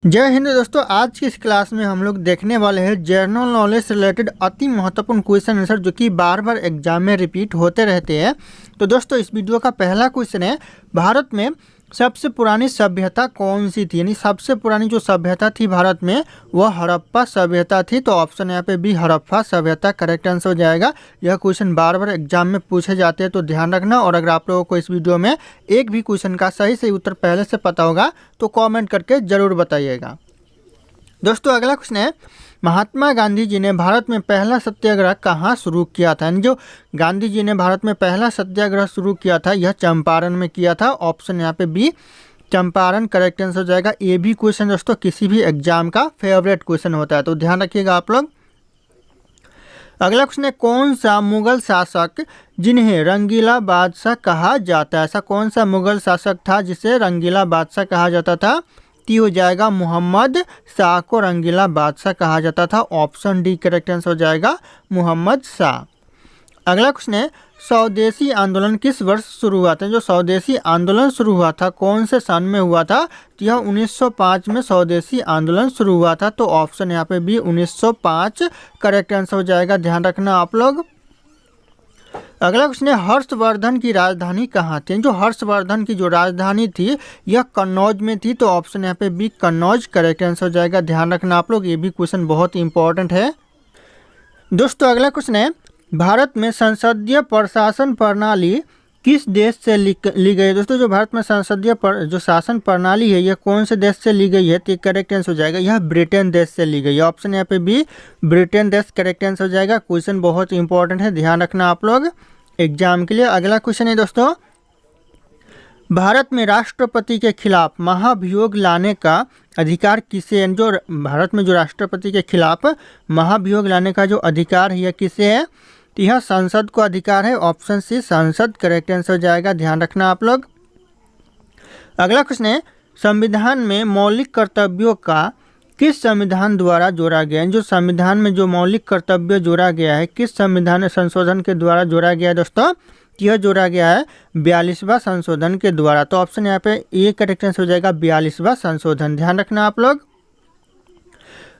जय हिंद दोस्तों। आज की इस क्लास में हम लोग देखने वाले हैं जनरल नॉलेज से रिलेटेड अति महत्वपूर्ण क्वेश्चन आंसर जो कि बार बार एग्जाम में रिपीट होते रहते हैं। तो दोस्तों इस वीडियो का पहला क्वेश्चन है, भारत में सबसे पुरानी सभ्यता कौन सी थी? यानी सबसे पुरानी जो सभ्यता थी भारत में वह हड़प्पा सभ्यता थी। तो ऑप्शन यहाँ पे बी हड़प्पा सभ्यता करेक्ट आंसर हो जाएगा। यह क्वेश्चन बार बार एग्जाम में पूछे जाते हैं तो ध्यान रखना। और अगर आप लोगों को इस वीडियो में एक भी क्वेश्चन का सही उत्तर पहले से पता होगा तो कॉमेंट करके ज़रूर बताइएगा। दोस्तों अगला क्वेश्चन है, महात्मा गांधी जी ने भारत में पहला सत्याग्रह कहाँ शुरू किया था? यानी जो गांधी जी ने भारत में पहला सत्याग्रह शुरू किया था यह चंपारण में किया था। ऑप्शन यहाँ पे बी चंपारण करेक्ट आंसर हो जाएगा। ये भी क्वेश्चन दोस्तों किसी भी एग्जाम का फेवरेट क्वेश्चन होता है तो ध्यान रखिएगा आप लोग। अगला क्वेश्चन है, कौन सा मुगल शासक जिन्हें रंगीला बादशाह कहा जाता है? ऐसा कौन सा मुगल शासक था जिसे रंगीला बादशाह कहा जाता था? ती हो जाएगा मोहम्मद शाह को रंगीला बादशाह कहा जाता था। ऑप्शन डी करेक्ट आंसर हो जाएगा मोहम्मद शाह। अगला क्वेश्चन है, स्वदेशी आंदोलन किस वर्ष शुरू हुआ था? जो स्वदेशी आंदोलन शुरू हुआ था कौन से सन में हुआ था? तो यह 1905 में स्वदेशी आंदोलन शुरू हुआ था। तो ऑप्शन यहाँ पे भी 1905 करेक्ट आंसर हो जाएगा। ध्यान रखना आप लोग। अगला क्वेश्चन है, हर्षवर्धन की राजधानी कहाँ थी? जो हर्षवर्धन की जो राजधानी थी यह कन्नौज में थी। तो ऑप्शन यहाँ पे बी कन्नौज करेक्ट आंसर हो जाएगा। ध्यान रखना आप लोग, ये भी क्वेश्चन बहुत इंपॉर्टेंट है। दोस्तों अगला क्वेश्चन है, भारत में संसदीय प्रशासन प्रणाली किस देश से ली गई है? दोस्तों जो भारत में संसदीय जो शासन प्रणाली है यह कौन से देश से ली गई है? तो करेक्ट आंसर हो जाएगा यह ब्रिटेन देश से ली गई है। ऑप्शन यहाँ पे भी ब्रिटेन देश करेक्ट आंसर हो जाएगा। क्वेश्चन बहुत इंपॉर्टेंट है, ध्यान रखना आप लोग एग्जाम के लिए। अगला क्वेश्चन है दोस्तों, भारत में राष्ट्रपति के खिलाफ महाभियोग लाने का अधिकार किसे है? जो भारत में जो राष्ट्रपति के खिलाफ महाभियोग लाने का जो अधिकार है यह किसे है? तो यह संसद को अधिकार है। ऑप्शन सी संसद करेक्ट आंसर हो जाएगा। ध्यान रखना आप लोग। अगला क्वेश्चन है, संविधान में मौलिक कर्तव्यों का किस संविधान द्वारा जोड़ा गया है? जो संविधान में जो मौलिक कर्तव्य जोड़ा गया है किस संविधान संशोधन के द्वारा जोड़ा गया है दोस्तों? यह जोड़ा गया है 42वां संशोधन के द्वारा। तो ऑप्शन यहाँ पे ए करेक्ट आंसर हो जाएगा 42वां संशोधन। ध्यान रखना आप लोग।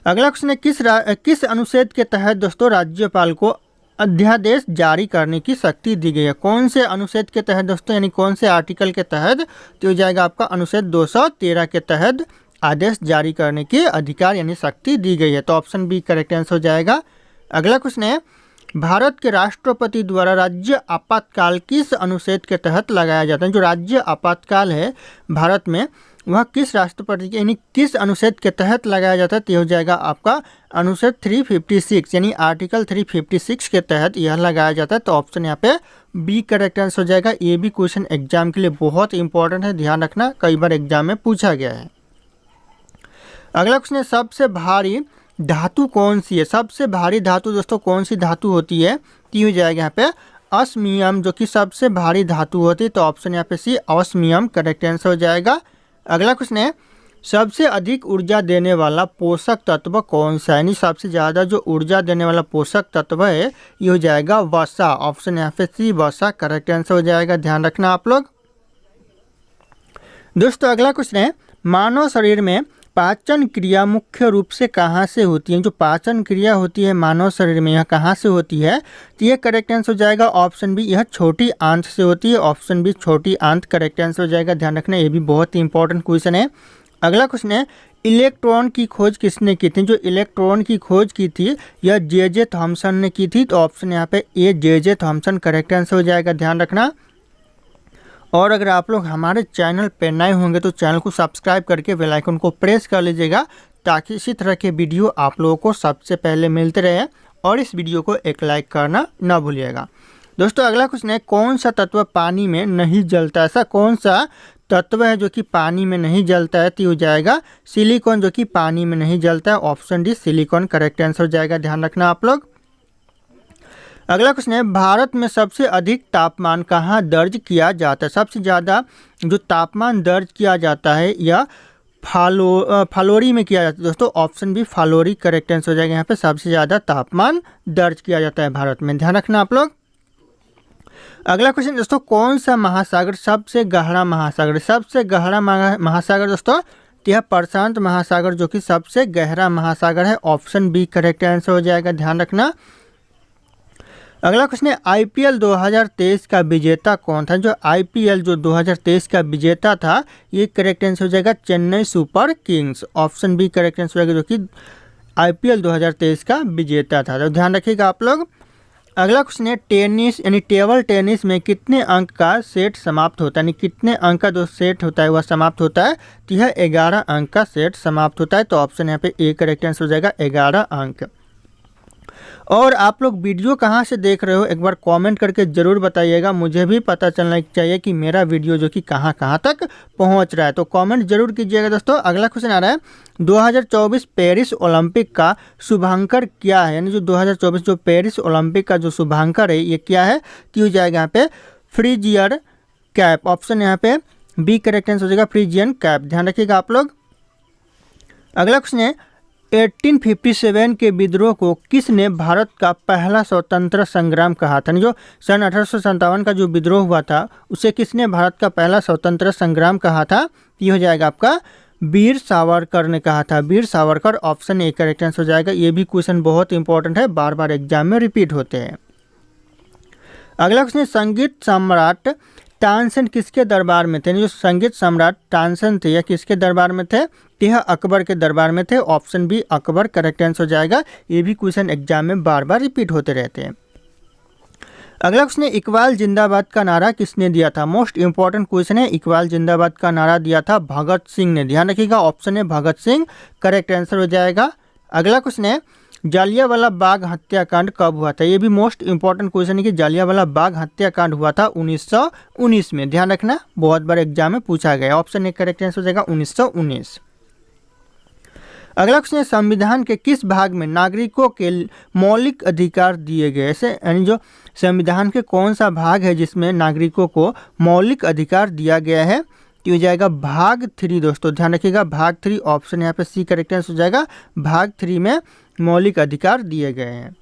अगला क्वेश्चन है, किस अनुच्छेद के तहत दोस्तों राज्यपाल को अध्यादेश जारी करने की शक्ति दी गई है? कौन से अनुच्छेद के तहत दोस्तों, यानी कौन से आर्टिकल के तहत? तो हो जाएगा आपका अनुच्छेद 213 के तहत आदेश जारी करने की अधिकार यानी शक्ति दी गई है। तो ऑप्शन बी करेक्ट आंसर हो जाएगा। अगला क्वेश्चन है, भारत के राष्ट्रपति द्वारा राज्य आपातकाल किस अनुच्छेद के तहत लगाया जाता है? जो राज्य आपातकाल है भारत में वह किस राष्ट्रपति के यानी किस अनुच्छेद के तहत लगाया जाता है? तो हो जाएगा आपका अनुच्छेद 356 यानी आर्टिकल 356 के तहत यह लगाया जाता है। तो ऑप्शन यहाँ पे बी करेक्ट आंसर हो जाएगा। ये भी क्वेश्चन एग्जाम के लिए बहुत इंपॉर्टेंट है, ध्यान रखना, कई बार एग्जाम में पूछा गया है। अगला क्वेश्चन है, सबसे भारी धातु कौन सी है? सबसे भारी धातु दोस्तों कौन सी धातु होती है? तो हो जाएगा यहाँ पे ऑस्मियम जो कि सबसे भारी धातु होती है। तो ऑप्शन यहाँ पे सी ऑस्मियम करेक्ट आंसर हो जाएगा। अगला क्वेश्चन है, सबसे अधिक ऊर्जा देने वाला पोषक तत्व कौन सा है? यानी सबसे ज़्यादा जो ऊर्जा देने वाला पोषक तत्व है ये हो जाएगा वसा। ऑप्शन यहाँ पे सी वसा करेक्ट आंसर हो जाएगा। ध्यान रखना आप लोग। दोस्तों अगला क्वेश्चन है, मानव शरीर में पाचन क्रिया मुख्य रूप से कहाँ से होती है? जो पाचन क्रिया होती है मानव शरीर में यह कहाँ से होती है? तो यह करेक्ट आंसर हो जाएगा ऑप्शन बी यह छोटी आंत से होती है। ऑप्शन बी छोटी आंत करेक्ट आंसर हो जाएगा। ध्यान रखना, ये भी बहुत ही इंपॉर्टेंट क्वेश्चन है। अगला क्वेश्चन है, इलेक्ट्रॉन की खोज किसने की थी? जो इलेक्ट्रॉन की खोज की थी यह जे थॉमसन ने की थी। तो ऑप्शन यहाँ पे ए जे थॉमसन करेक्ट आंसर हो जाएगा। ध्यान रखना। और अगर आप लोग हमारे चैनल पर नए होंगे तो चैनल को सब्सक्राइब करके बेल आइकन को प्रेस कर लीजिएगा ताकि इसी तरह के वीडियो आप लोगों को सबसे पहले मिलते रहे। और इस वीडियो को एक लाइक करना ना भूलिएगा। दोस्तों अगला क्वेश्चन है, कौन सा तत्व पानी में नहीं जलता? ऐसा कौन सा तत्व है जो कि पानी में नहीं जलता है? तो हो जाएगा सिलिकॉन जो कि पानी में नहीं जलता है। Option D silicon correct answer हो जाएगा। ध्यान रखना आप लोग। अगला क्वेश्चन है, भारत में सबसे अधिक तापमान कहाँ दर्ज किया जाता है? सबसे ज़्यादा जो तापमान दर्ज किया जाता है यह फालोरी में किया जाता है दोस्तों। ऑप्शन बी फालोरी करेक्ट आंसर हो जाएगा। यहाँ पे सबसे ज़्यादा तापमान दर्ज किया जाता है भारत में। ध्यान रखना आप लोग। अगला क्वेश्चन दोस्तों, कौन सा महासागर सबसे गहरा महासागर? सबसे गहरा महासागर दोस्तों तो यह प्रशांत महासागर जो कि सबसे गहरा महासागर है। ऑप्शन बी करेक्ट आंसर हो जाएगा, ध्यान रखना। अगला क्वेश्चन है आईपीएल 2023 का विजेता कौन था। जो आईपीएल जो 2023 का विजेता था, ये करेक्ट आंसर हो जाएगा Chennai Super Kings. Option B correct answer हो जाएगा, जो कि आईपीएल 2023 का विजेता था। तो ध्यान रखिएगा आप लोग। अगला क्वेश्चन है टेनिस यानी टेबल टेनिस में कितने अंक का सेट समाप्त होता है, यानी कितने अंक का जो सेट होता है वह समाप्त होता है। तो यह 11 अंक का सेट समाप्त होता है। तो ऑप्शन यहाँ पे ए करेक्ट आंसर हो जाएगा, 11 अंक। और आप लोग वीडियो कहाँ से देख रहे हो एक बार कमेंट करके ज़रूर बताइएगा, मुझे भी पता चलना चाहिए कि मेरा वीडियो जो कि कहाँ कहाँ तक पहुँच रहा है। तो कमेंट जरूर कीजिएगा दोस्तों। अगला क्वेश्चन आ रहा है 2024 पेरिस ओलंपिक का शुभांकर क्या है, यानी जो 2024 जो पेरिस ओलंपिक का जो शुभांकर है ये क्या है। तो हो जाएगा यहाँ पे फ्रीजियर कैप। ऑप्शन यहाँ पे बी करेक्ट आंसर हो जाएगा, फ्रीजियन कैप। ध्यान रखिएगा आप लोग। अगला क्वेश्चन है 1857 के विद्रोह को किसने भारत का पहला स्वतंत्र संग्राम कहा था। जो सन 1857 का जो विद्रोह हुआ था उसे किसने भारत का पहला स्वतंत्र संग्राम कहा था। ये हो जाएगा आपका वीर सावरकर ने कहा था, Veer Savarkar. Option A correct answer हो जाएगा। ये भी क्वेश्चन बहुत इंपॉर्टेंट है, बार बार एग्जाम में रिपीट होते हैं। अगला क्वेश्चन, संगीत सम्राट तानसेन किसके दरबार में थे। जो संगीत सम्राट तानसेन थे यह किसके दरबार में थे। यह अकबर के दरबार में थे। Option B Akbar correct answer हो जाएगा। ये भी क्वेश्चन एग्जाम में बार बार रिपीट होते रहते हैं। अगला क्वेश्चन है इकबाल जिंदाबाद का नारा किसने दिया था। मोस्ट इंपॉर्टेंट क्वेश्चन है। इकबाल जिंदाबाद का नारा दिया था भगत सिंह ने। ध्यान रखिएगा, ऑप्शन है भगत सिंह करेक्ट आंसर हो जाएगा। अगला क्वेश्चन है जालियांवाला बाग हत्याकांड कब हुआ था। ये भी मोस्ट इंपॉर्टेंट क्वेश्चन है कि जालियांवाला बाग हत्याकांड हुआ था 1919 में। ध्यान रखना, बहुत बार एग्जाम में पूछा गया। ऑप्शन ए करेक्ट आंसर हो जाएगा 1919। अगला क्वेश्चन है संविधान के किस भाग में नागरिकों के मौलिक अधिकार दिए गए। ऐसे यानी जो संविधान के कौन सा भाग है जिसमें नागरिकों को मौलिक अधिकार दिया गया है। तो हो जाएगा भाग 3 दोस्तों, ध्यान रखिएगा भाग 3। ऑप्शन यहाँ पे सी करेक्ट आंसर हो जाएगा, भाग 3 में मौलिक अधिकार दिए गए हैं।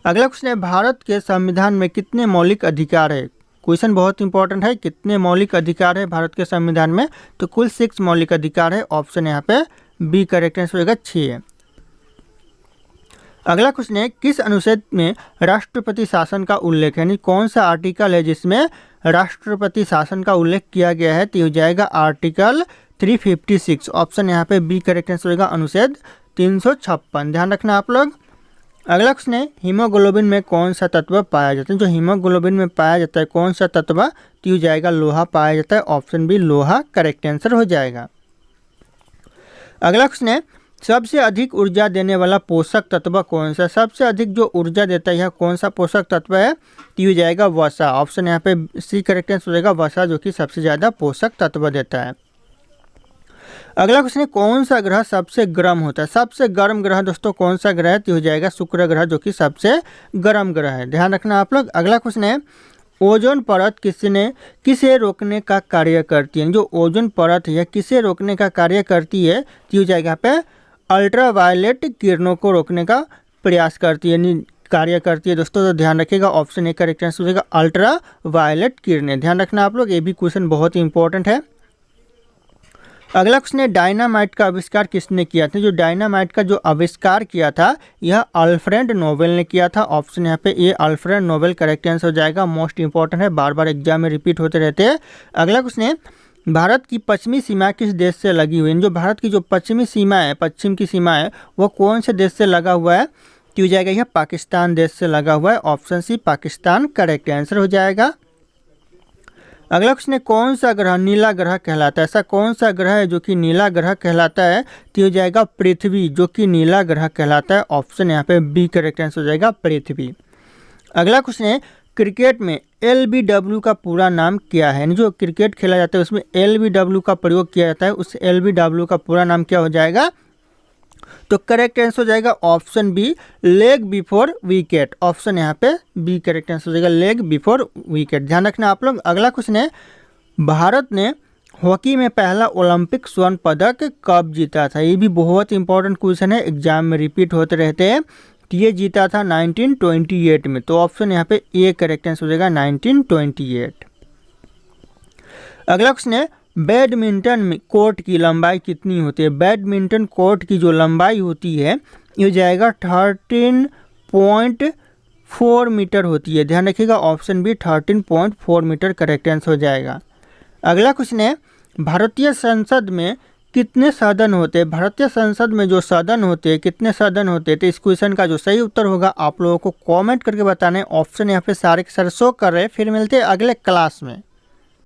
अगला क्वेश्चन है भारत के संविधान में कितने मौलिक अधिकार है। क्वेश्चन बहुत इंपॉर्टेंट है, कितने मौलिक अधिकार है भारत के संविधान में। तो कुल 6 मौलिक अधिकार है। ऑप्शन यहाँ पे बी करेक्ट आंसर होगा 6। अगला क्वेश्चन है किस अनुच्छेद में राष्ट्रपति शासन का उल्लेख है, यानी कौन सा आर्टिकल है जिसमें राष्ट्रपति शासन का उल्लेख किया गया है। तो हो जाएगा आर्टिकल 356। ऑप्शन यहाँ पे बी करेक्ट आंसर होगा, अनुच्छेद 356। ध्यान रखना आप लोग। अगला क्वेश्चन है हीमोग्लोबिन में कौन सा तत्व पाया जाता है। जो हीमोग्लोबिन में पाया जाता है कौन सा तत्व। तो हो जाएगा लोहा पाया जाता है। ऑप्शन बी लोहा करेक्ट आंसर हो जाएगा। अगला क्वेश्चन है सबसे अधिक ऊर्जा देने वाला पोषक तत्व कौन सा। सबसे अधिक जो ऊर्जा देता है यह कौन सा पोषक तत्व है। तो हो जाएगा वसा। ऑप्शन यहाँ पे सी करेक्ट आंसर हो जाएगा, वसा, जो कि सबसे ज़्यादा पोषक तत्व देता है। अगला क्वेश्चन है कौन सा ग्रह सबसे गर्म होता है। सबसे गर्म ग्रह दोस्तों कौन सा ग्रह है। तो हो जाएगा शुक्र ग्रह, जो कि सबसे गर्म ग्रह है। ध्यान रखना आप लोग। अगला क्वेश्चन है ओजोन परत किसे रोकने का कार्य करती है। जो ओजोन परत है किसे रोकने का कार्य करती है। तो हो जाएगा यहाँ पे अल्ट्रावायलेट किरणों को रोकने का प्रयास करती है, यानी कार्य करती है दोस्तों। तो ध्यान रखिएगा, ऑप्शन ए करेक्ट आंसर हो जाएगा अल्ट्रावायलेट किरणें। ध्यान रखना आप लोग, ये भी क्वेश्चन बहुत ही इंपॉर्टेंट है। अगला क्वेश्चन है डायनामाइट का आविष्कार किसने किया था। जो डायनामाइट का जो आविष्कार किया था यह अल्फ्रेड नोबेल ने किया था। ऑप्शन यहाँ पे ए अल्फ्रेड नोबेल करेक्ट आंसर हो जाएगा। मोस्ट इंपॉर्टेंट है, बार बार एग्जाम में रिपीट होते रहते हैं। अगला क्वेश्चन है भारत की पश्चिमी सीमा किस देश से लगी हुई है। जो भारत की जो पश्चिमी सीमा है, पश्चिम की सीमा है, वो कौन से देश से लगा हुआ है। तो हो जाएगा यह पाकिस्तान देश से लगा हुआ है। Option C Pakistan correct answer हो जाएगा। अगला क्वेश्चन है कौन सा ग्रह नीला ग्रह कहलाता है। ऐसा कौन सा ग्रह है जो कि नीला ग्रह कहलाता है। तो हो जाएगा पृथ्वी, जो कि नीला ग्रह कहलाता है। ऑप्शन यहाँ पे बी करेक्ट आंसर हो जाएगा, पृथ्वी। अगला क्वेश्चन है क्रिकेट में LBW का पूरा नाम क्या है। जो क्रिकेट खेला जाता है उसमें LBW का प्रयोग किया जाता है, उस LBW का पूरा नाम क्या हो जाएगा। तो करेक्ट आंसर हो जाएगा option B leg before wicket. Option यहाँ पे बी करेक्ट आंसर हो जाएगा, लेग बिफोर विकेट। ध्यान रखना आप लोग। अगला क्वेश्चन है भारत ने हॉकी में पहला ओलंपिक स्वर्ण पदक कब जीता था। ये भी बहुत इंपॉर्टेंट क्वेश्चन है, एग्जाम में रिपीट होते रहते हैं। ये जीता था 1928 में। तो ऑप्शन यहाँ पे ए करेक्ट आंसर हो जाएगा 1928। अगला क्वेश्चन है बैडमिंटन में कोर्ट की लंबाई कितनी होती है? बैडमिंटन कोर्ट की जो लंबाई होती है ये जाएगा 13.4 मीटर होती है। ध्यान रखिएगा, option B 13.4 metre correct answer हो जाएगा। अगला क्वेश्चन है, भारतीय संसद में कितने सदन होते हैं? भारतीय संसद में जो सदन होते हैं कितने सदन होते हैं? तो इस क्वेश्चन का जो सही उत्तर होगा आप लोगों को कमेंट करके बताना है। ऑप्शन यहाँ पे सारे के सारे शो कर रहे हैं। फिर मिलते हैं अगले क्लास में।